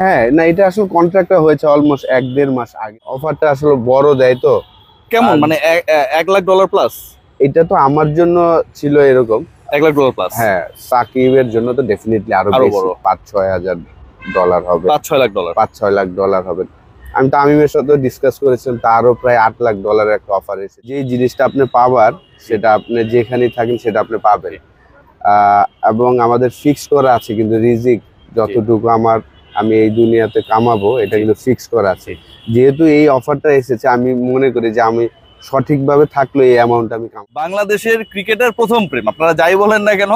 হ্যাঁ, না এটা আসলে কন্ট্রাক্টটা হয়েছে অলমোস্ট ১-১.৫ মাস আগে। অফারটা আসলে বড় দেয় তো। কেমন আর মানে $1,00,000 প্লাস? এটা তো আমার জন্য ছিল এরকম। $1,00,000 প্লাস? হ্যাঁ, সাকিবের জন্য তো ডেফিনিটলি আরো আরো বেশি। বড়। $৫-৬ হাজার হবে। $5-6 লাখ। $৫-৬ লাখ হবে। আমি তামিমের সাথেও ডিসকাস করেছিলাম, তারও প্রায় $৮ লাখ একটা অফার এসেছে। যেই জিনিসটা আপনি পাবার সেটা আপনি যেখানেই থাকেন সেটা আপনি পাবেন। এবং আমাদের ফিক্স করা আছে কিন্তু রিজিক যতটুকু আমি এই দুনিয়াতে কামাবো এটা কিন্তু ফিক্স করা আছে। যেহেতু এই অফারটা এসেছে আমি মনে করি যে আমি সঠিকভাবে থাকলে এই অ্যামাউন্ট আমি কামাবো। বাংলাদেশের ক্রিকেটের প্রথম প্রেম, আপনারা যাই বলেন না কেন,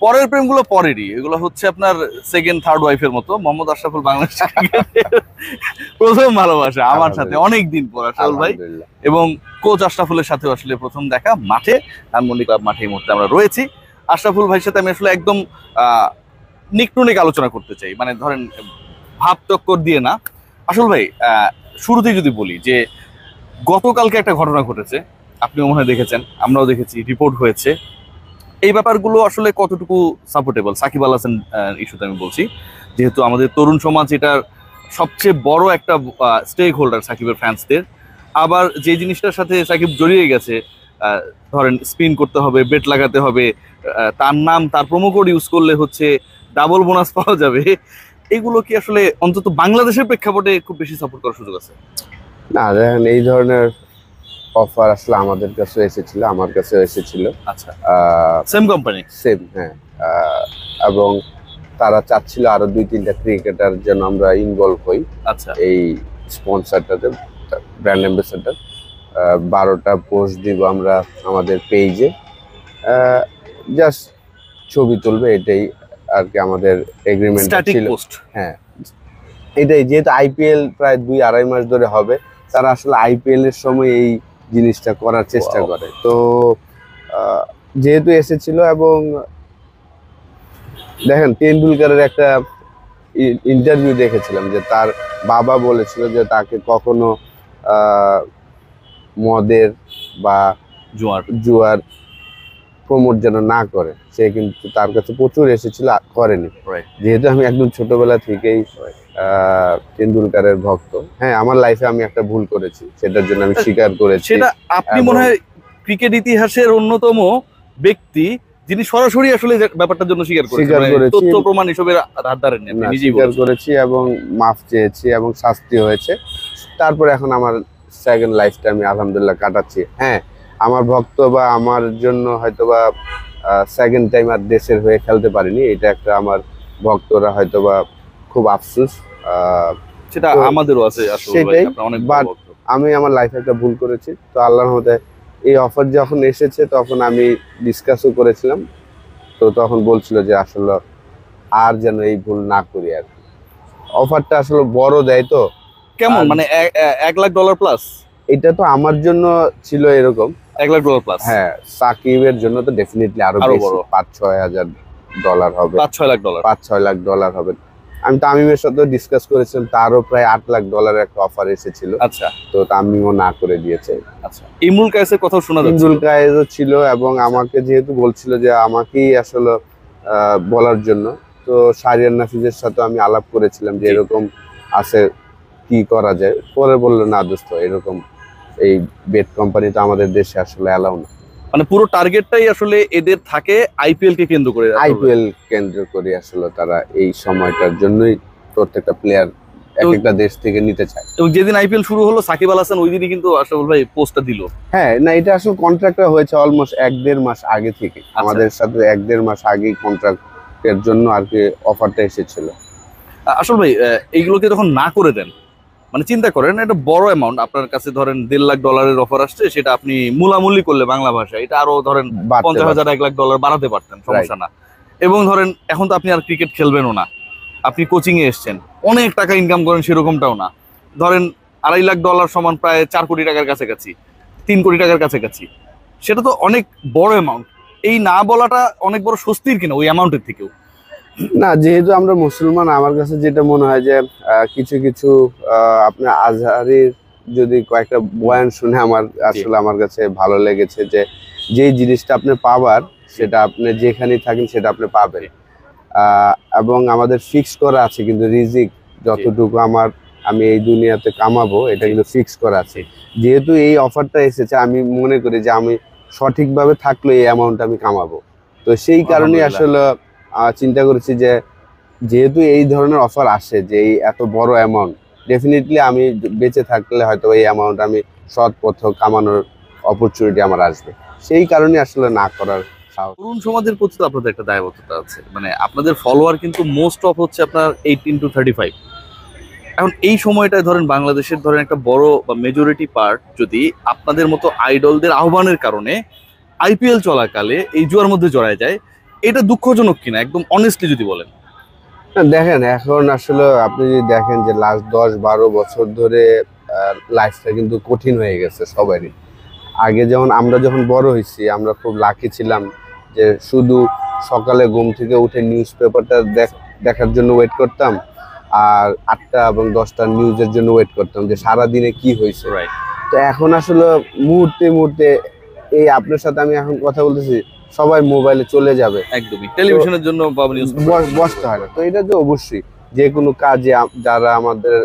পরের প্রেমগুলো পরেরই, এগুলো হচ্ছে আপনার সেকেন্ড থার্ড ওয়াইফের মতো। মোহাম্মদ আশরাফুল বাংলাদেশ ক্রিকেটের প্রথম ভালোবাসা আমার সাথে অনেক দিন পর আশরাফুল ভাই, আলহামদুলিল্লাহ। এবং কোচ আশরাফুলের সাথে আসলে প্রথম দেখা মাঠে, ধানমন্ডি ক্লাব মাঠে এই মুহূর্তে আমরা রয়েছি। আশরাফুল ভাইয়ের সাথে আমি আসলে একদম নিক টু নিক আলোচনা করতে চাই, মানে ধরেন ভাব টক্কর দিয়ে না। আসল ভাই, শুরুতেই যদি বলি যে গতকালকে একটা ঘটনা ঘটেছে, আপনিও মনে হয় দেখেছেন, আমরাও দেখেছি, রিপোর্ট হয়েছে। এই ব্যাপারগুলো আসলে কতটুকু সাপোর্টেবল? সাকিব আল হাসান ইস্যুতে আমি বলছি, যেহেতু আমাদের তরুণ সমাজ এটার সবচেয়ে বড় একটা স্টেক হোল্ডার সাকিবের ফ্যান্সদের। আবার যে জিনিসটার সাথে সাকিব জড়িয়ে গেছে, ধরেন স্পিন করতে হবে, বেট লাগাতে হবে, তার নাম, তার প্রোমো কোড ইউজ করলে হচ্ছে ডাবল বোনাস পাওয়া যাবে, এগুলো কি আসলে অন্তত বাংলাদেশের প্রেক্ষাপটে খুব বেশি সাপোর্ট করার সুযোগ আছে? না দেখেন, এই ধরনের অফার আসলে আমাদের কাছেও এসেছিল, আমার কাছেও এসেছিল। আচ্ছা, সেম কোম্পানি? সেম, হ্যাঁ। এবং তারা চাচ্ছিল আরো ২-৩টা ক্রিকেটার যেন আমরা ইনভলভ হই আচ্ছা, এই স্পন্সরটাতে, ব্র্যান্ড অ্যাম্বাসেডর। ১২টা পোস্ট দিব আমরা আমাদের পেজে, জাস্ট ছবি তুলবে, এটাই আর কি আমাদের এগ্রিমেন্ট স্ট্যাটিক ছিল। পোস্ট। হ্যাঁ, এটাই, যেহেতু আইপিএল প্রায় ২-২.৫ মাস ধরে হবে, তারা আসলে আইপিএল এর সময় এই জিনিসটা করার চেষ্টা করে। তো যেহেতু এসেছিল, এবং দেখেন টেন্ডুলকারের একটা ইন্টারভিউ দেখেছিলাম যে তার বাবা বলেছিল যে তাকে কখনো মদের বা জুয়ার প্রমোট যেন না করে। সে কিন্তু তার কাছে প্রচুর এসেছিল, করেনি। যেহেতু আমি একদম ছোটবেলা থেকেই টেন্ডুলকারের ভক্ত, হ্যাঁ, আমার লাইফে আমি একটা ভুল করেছি, সেটার জন্য আমি স্বীকার করেছি। সেটা আপনি মনে হয় ক্রিকেট ইতিহাসের অন্যতম ব্যক্তি যিনি সরাসরি আসলে ব্যাপারটার জন্য স্বীকার করেছেন, তথ্য প্রমাণ হিসেবে হাত ধরেননি, আপনি নিজেই স্বীকার করেছি এবং মাফ চেয়েছি এবং শাস্তি হয়েছে। তারপরে এখন আমার সেকেন্ড লাইফটা আমি আলহামদুলিল্লাহ কাটাচ্ছি। হ্যাঁ, আমার ভক্ত বা আমার জন্য হয়তোবা সেকেন্ড টাইম আর দেশের হয়ে খেলতে পারিনি, এটা একটা আমার ভক্তরা হয়তোবা খুব আফসোস। সেটা আমাদেরও আছে আসলে, সেটাই। বাট আমি আমার লাইফে একটা ভুল করেছি, তো আল্লাহর রহমতে এই অফার যখন এসেছে তখন আমি ডিসকাসও করেছিলাম। তো তখন বলছিল যে আসলে আর যেন এই ভুল না করি আর কি। অফারটা আসলে বড় দেয় তো। কেমন মানে $1,00,000 প্লাস? এটা তো আমার জন্য ছিল এরকম। $1,00,000 প্লাস? হ্যাঁ, সাকিবের জন্য তো ডেফিনেটলি আরো বেশি। $৫-৬ হাজার হবে। $৫-৬ লাখ হবে। আমি তামিমের সাথেও ডিসকাস করেছিলাম, তারও প্রায় $৮ লাখ একটা অফার এসেছিল। আচ্ছা, তো তামিমও না করে দিয়েছে। আচ্ছা, ইমরুল কায়েসের কথা শোনা যাচ্ছে। ইমরুল কায়েসও ছিল, এবং আমাকে যেহেতু বলছিল যে আমাকেই আসলে বলার জন্য, তো শাহরিয়ার নাফিজের সাথে আমি আলাপ করেছিলাম যে এরকম আছে, কি করা যায়। পরে বললো না দোস্ত, এরকম এই বেট কোম্পানি তো আমাদের দেশে আসলে অ্যালাউ না। মানে পুরো টার্গেটটাই আসলে এদের থাকে আইপিএল কে কেন্দ্র করে, আইপিএল কেন্দ্র করে আসলে তারা এই সময়টার জন্যই প্রত্যেকটা প্লেয়ার একটা দেশ থেকে নিতে চায়। এবং যেদিন আইপিএল শুরু হলো সাকিব আল হাসান ওই দিনই কিন্তু আশরাফুল ভাই পোস্টটা দিল। হ্যাঁ, না এটা আসলে কন্ট্রাক্টটা হয়েছে অলমোস্ট ১-১.৫ মাস আগে থেকে। আমাদের সাথে ১-১.৫ মাস আগেই কন্ট্রাক্টের জন্য আর কি অফারটা এসেছিল। আসল ভাই, এইগুলোকে যখন না করে দেন, মানে চিন্তা করেন একটা বড় অ্যামাউন্ট আপনার কাছে, ধরেন $1,50,000 অফার আসছে, সেটা আপনি মূলামূলি করলে বাংলা ভাষায় এটা আরো ধরেন 50,000 $1,00,000 বাড়াতে পারতেন, সমস্যা না। এবং ধরেন এখন তো আপনি আর ক্রিকেট খেলবেনও না, আপনি কোচিং এ এসছেন, অনেক টাকা ইনকাম করেন সেরকমটাও না। ধরেন $2.5 লাখ সমান প্রায় 4 কোটি টাকার কাছাকাছি, 3 কোটি টাকার কাছাকাছি, সেটা তো অনেক বড় অ্যামাউন্ট। এই না বলাটা অনেক বড় স্বস্তির কিনা ওই অ্যামাউন্টের থেকেও? না, যেহেতু আমরা মুসলমান, আমার কাছে যেটা মনে হয় যে কিছু কিছু আপনার আজহারির যদি কয়েকটা বয়ান শুনে আমার কাছে ভালো লেগেছে যে যেই জিনিসটা আপনি পাবার সেটা আপনি যেখানেই থাকেন সেটা আপনি পাবেন। এবং আমাদের ফিক্স করা আছে কিন্তু রিজিক যতটুকু আমি এই দুনিয়াতে কামাবো এটা কিন্তু ফিক্স করা আছে। যেহেতু এই অফারটা এসেছে, আমি মনে করি যে আমি সঠিকভাবে থাকলে এই অ্যামাউন্ট আমি কামাবো। তো সেই কারণে আসলে চিন্তা করেছি যে যেহেতু এই ধরনের অফার আসে, যে এই এত বড় অ্যামাউন্ট, ডেফিনেটলি আমি বেঁচে থাকলে হয়তো এই অ্যামাউন্ট আমি সৎ পথে কামানোর অপরচুনিটি আমার আসবে। সেই কারণে আসলে না করার সাহস। তরুণ সমাজের প্রতি তো আপনাদের একটা দায়বদ্ধতা আছে, মানে আপনাদের ফলোয়ার কিন্তু মোস্ট অফ হচ্ছে আপনার 18 to 35। এখন এই সময়টায় ধরেন বাংলাদেশের ধরেন একটা বড় বা মেজরিটি পার্ট যদি আপনাদের মতো আইডলদের আহ্বানের কারণে আইপিএল চলাকালে এই জুয়ার মধ্যে জড়ায় যায়, এটা দুঃখজনক কিনা একদম অনেস্টলি যদি বলেন? না, দেখেন এখন আসলে আপনি যদি দেখেন যে লাস্ট 10-12 বছর ধরে লাইফটা কিন্তু কঠিন হয়ে গেছে সবারই। আগে আমরা যখন বড় হয়েছি, আমরা খুব লাকি ছিলাম যে শুধু সকালে ঘুম থেকে উঠে নিউজ পেপারটা দেখার জন্য ওয়েট করতাম, আর 8টা এবং 10টা নিউজের জন্য ওয়েট করতাম যে সারাদিনে কি হয়েছে। তো এখন আসলে মুহূর্তে মুহূর্তে এই আপনার সাথে আমি এখন কথা বলতেছি, সবাই মোবাইলে চলে যাবে, একদমই টেলিভিশনের জন্য বসতে হয় না। তো এটা তো অবশ্যই যে কোনো কাজে যারা আমাদের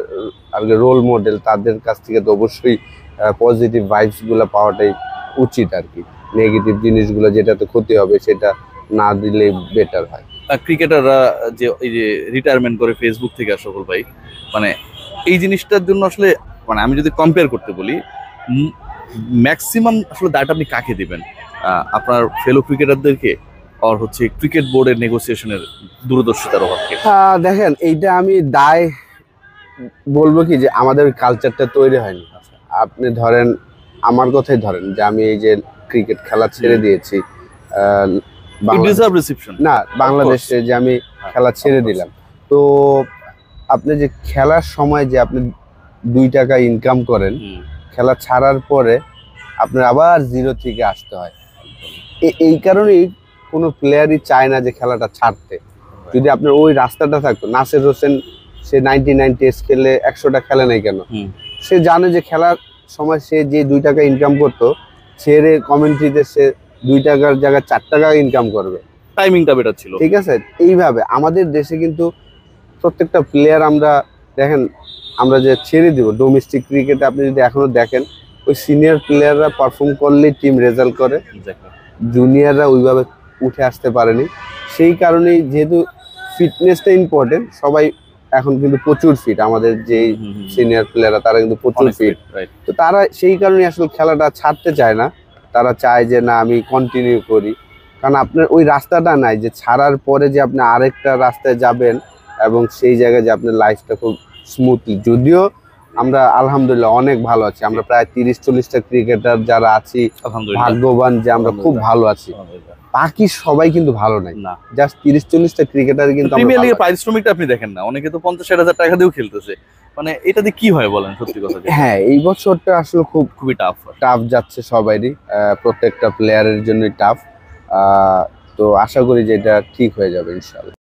রোল মডেল, তাদের কাছ থেকে তো অবশ্যই পজিটিভ ভাইবস গুলা পাওয়াটাই উচিত আর কি। নেগেটিভ জিনিসগুলো যেটাতে ক্ষতি হবে সেটা না দিলে বেটার হয়। ক্রিকেটাররা যে এই যে রিটায়ারমেন্ট করে ফেসবুক থেকে, সকল ভাই মানে এই জিনিসটার জন্য আসলে মানে আমি যদি কম্পেয়ার করতে বলি, ম্যাক্সিমাম আসলে দায়টা আপনি কাকে দিবেন? আপনার ফেলো ক্রিকেটারদেরকে, আর হচ্ছে ক্রিকেট বোর্ডের নেগোসিয়েশনের দূরদর্শিতার অভাবকে? দেখেন, এইটা আমি দায় বলবো কি যে আমাদের কালচারটা তৈরি হয়নি। আপনি ধরেন, আমার কথাই ধরেন যে আমি এই যে ক্রিকেট খেলা ছেড়ে দিয়েছি, না বাংলাদেশে যে আমি খেলা ছেড়ে দিলাম, তো আপনি যে খেলার সময় যে আপনি 2 টাকা ইনকাম করেন, খেলা ছাড়ার পরে আপনার আবার 0 থেকে আসতে হয়। এই কারণেই কোনো প্লেয়ারই চায় না যে খেলাটা ছাড়তে। যদি আপনার ওই রাস্তাটা থাকতো, নাসির হোসেন সে 99 টেস্ট খেলে 100টা খেলে নাই কেন? সে জানে যে খেলার সময় সে যে 2 টাকা ইনকাম করতো, ছেড়ে কমেন্ট্রিতে সে 2 টাকার জায়গায় 4 টাকা ইনকাম করবে। টাইমিংটা বেটার ছিল। ঠিক আছে, এইভাবে আমাদের দেশে কিন্তু প্রত্যেকটা প্লেয়ার দেখেন, আমরা যে ছেড়ে দিব ডোমেস্টিক ক্রিকেটে, আপনি যদি এখনো দেখেন ওই সিনিয়র প্লেয়াররা পারফর্ম করলেই টিম রেজাল্ট করে, জুনিয়ররা ওইভাবে উঠে আসতে পারেনি। সেই কারণেই যেহেতু ফিটনেসটা ইম্পর্টেন্ট, সবাই এখন কিন্তু প্রচুর ফিট, আমাদের যে সিনিয়র প্লেয়াররা তারা কিন্তু প্রচুর ফিট। তো তারা সেই কারণে আসলে খেলাটা ছাড়তে চায় না, তারা চায় যে না আমি কন্টিনিউ করি। কারণ আপনার ওই রাস্তাটা নাই যে ছাড়ার পরে যে আপনি আরেকটা রাস্তায় যাবেন এবং সেই জায়গায় যে আপনার লাইফটা খুব স্মুথলি। যদিও আমরা আলহামদুলিল্লাহ অনেক ভালো আছি, আমরা প্রায় 30-40টা ক্রিকেটার যারা আছি ভাগ্যবান যে আমরা খুব ভালো আছি। বাকি সবাই কিন্তু ভালো নাই, জাস্ট 30-40টা ক্রিকেটার কিন্তু প্রিমিয়ার লিগের পারিশ্রমিকটা আপনি দেখেন না, অনেকে তো 50-60 হাজার টাকা দিয়েও খেলতেছে। মানে এটা দিয়ে কি হয় বলেন সত্যি কথা? হ্যাঁ, এই বছরটা আসলে খুবই টাফ যাচ্ছে সবারই, প্রত্যেকটা প্লেয়ারের জন্যই টাফ। তো আশা করি যে এটা ঠিক হয়ে যাবে ইনশাআল্লাহ।